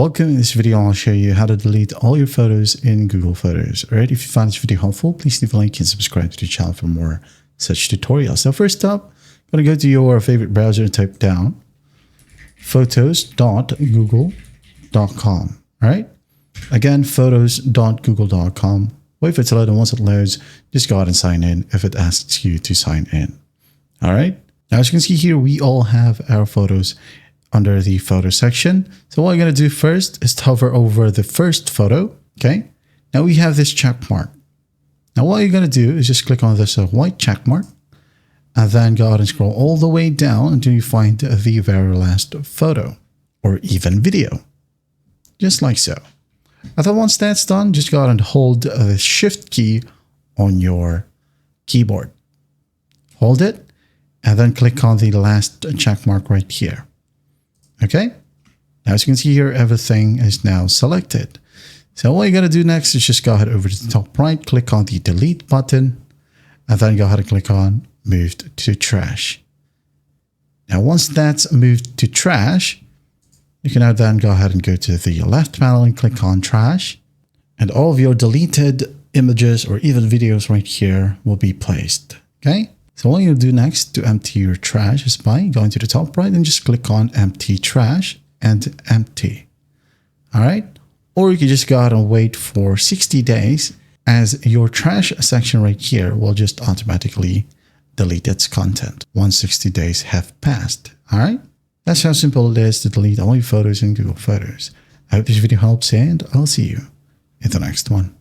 Welcome. In this video, I'll show you how to delete all your photos in Google Photos. Alright, if you found this video helpful, please leave a like and subscribe to the channel for more such tutorials. So first up, I'm going to go to your favorite browser and type down photos.google.com. Alright, again, photos.google.com. Wait for it to load, and once it loads, just go ahead and sign in if it asks you to sign in. Alright, now as you can see here, we all have our photos under the photo section. So what I'm going to do first is to hover over the first photo. Okay. Now we have this check mark. Now what you're going to do is just click on this white check mark and then go ahead and scroll all the way down until you find the very last photo or even video. Just like so. And then once that's done, just go ahead and hold the shift key on your keyboard. Hold it and then click on the last check mark right here. Okay, now as you can see here, everything is now selected. So what you got to do next is just go ahead over to the top right, click on the delete button, and then go ahead and click on moved to trash. Now, once that's moved to trash, you can now then go ahead and go to the left panel and click on trash, and all of your deleted images or even videos right here will be placed. Okay. So what you'll do next to empty your trash is by going to the top right and just click on empty trash and empty. All right. Or you can just go ahead and wait for 60 days as your trash section right here will just automatically delete its content once 60 days have passed. All right. That's how simple it is to delete all your photos in Google Photos. I hope this video helps and I'll see you in the next one.